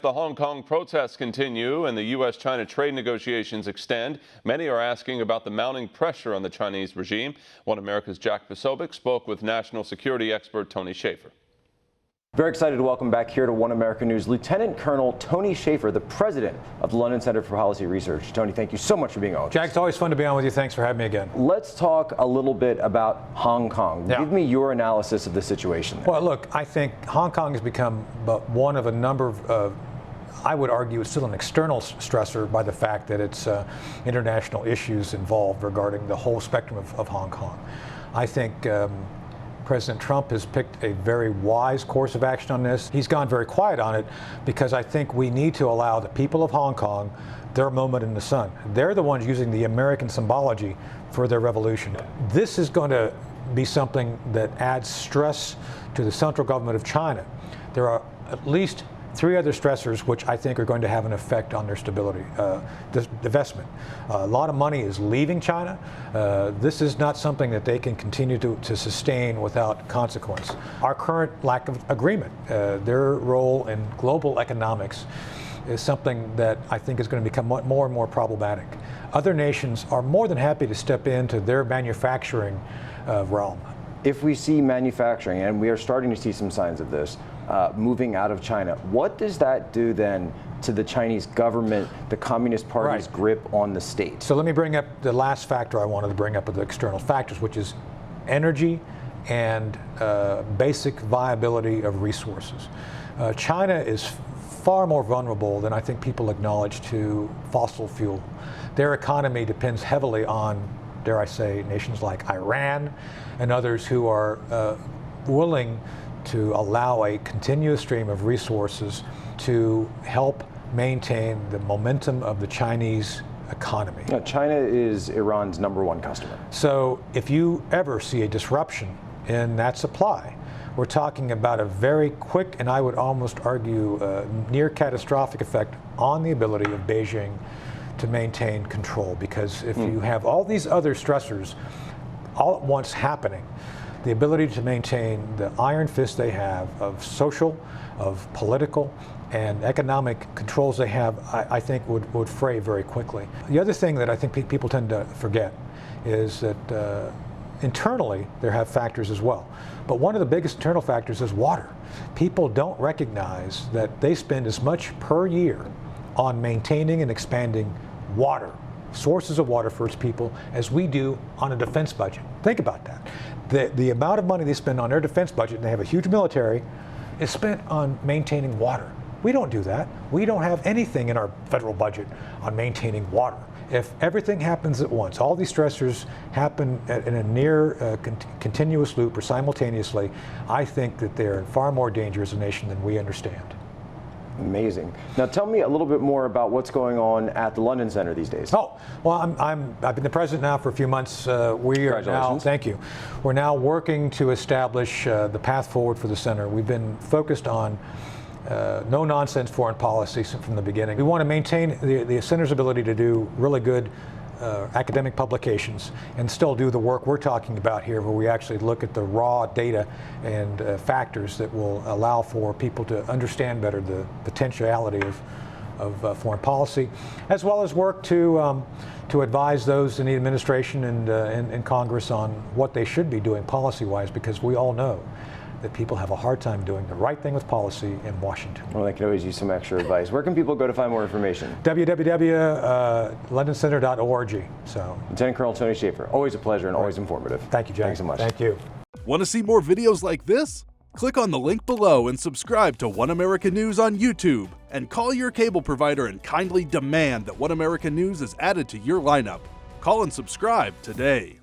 The Hong Kong protests continue and the U.S. China trade negotiations extend. Many are asking about the mounting pressure on the Chinese regime. One America's Jack Posobiec spoke with national security expert Tony Shaffer. Very excited to welcome back here to One America News Lieutenant Colonel Tony Shaffer, the president of the London Center for Policy Research. Tony, thank you so much for being on. Jack, it's always fun to be on with you. Thanks for having me again. Let's talk a little bit about Hong Kong. Yeah. Give me your analysis of the situation there. Well, look, I think Hong Kong has become but one of a number of, I would argue, it's still an external stressor by the fact that it's international issues involved regarding the whole spectrum of Hong Kong. I think President Trump has picked a very wise course of action on this. He's gone very quiet on it because I think we need to allow the people of Hong Kong their moment in the sun. They're the ones using the American symbology for their revolution. This is going to be something that adds stress to the central government of China. There are at least three other stressors which I think are going to have an effect on their stability. Divestment. A lot of money is leaving China. This is not something that they can continue to sustain without consequence. Our current lack of agreement, their role in global economics is something that I think is going to become more and more problematic. Other nations are more than happy to step into their manufacturing realm. If we see manufacturing, and we are starting to see some signs of this, moving out of China, what does that do then to the Chinese government, the Communist Party's grip on the state? So let me bring up the last factor I wanted to bring up of the external factors, which is energy and basic viability of resources. China is far more vulnerable than I think people acknowledge to fossil fuel. Their economy depends heavily on, dare I say, nations like Iran and others who are willing to allow a continuous stream of resources to help maintain the momentum of the Chinese economy. Now, China is Iran's #1 customer. So if you ever see a disruption in that supply, we're talking about a very quick, and I would almost argue near catastrophic effect on the ability of Beijing to maintain control. Because if you have all these other stressors all at once happening, the ability to maintain the iron fist they have of social, of political, and economic controls they have, I think would fray very quickly. The other thing that I think people tend to forget is that internally there have factors as well. But one of the biggest internal factors is water. People don't recognize that they spend as much per year on maintaining and expanding water, sources of water for its people, as we do on a defense budget. Think about that. The amount of money they spend on their defense budget, and they have a huge military, is spent on maintaining water. We don't do that. We don't have anything in our federal budget on maintaining water. If everything happens at once, all these stressors happen in a near continuous loop or simultaneously, I think that they're in far more danger as a nation than we understand. Amazing. Now tell me a little bit more about what's going on at the London Center these days. Oh, well, I've been the president now for a few months. We are now, thank you. We're now working to establish the path forward for the center. We've been focused on no-nonsense foreign policy from the beginning. We want to maintain the center's ability to do really good academic publications and still do the work we're talking about here, where we actually look at the raw data and factors that will allow for people to understand better the potentiality of foreign policy, as well as work to advise those in the administration and in Congress on what they should be doing policy-wise, because we all know that people have a hard time doing the right thing with policy in Washington. Well, they could always use some extra advice. Where can people go to find more information? www.londoncenter.org. So, Lieutenant Colonel Tony Shaffer, always a pleasure and always informative. Thank you, Jack. Thanks so much. Thank you. Want to see more videos like this? Click on the link below and subscribe to One America News on YouTube. And call your cable provider and kindly demand that One America News is added to your lineup. Call and subscribe today.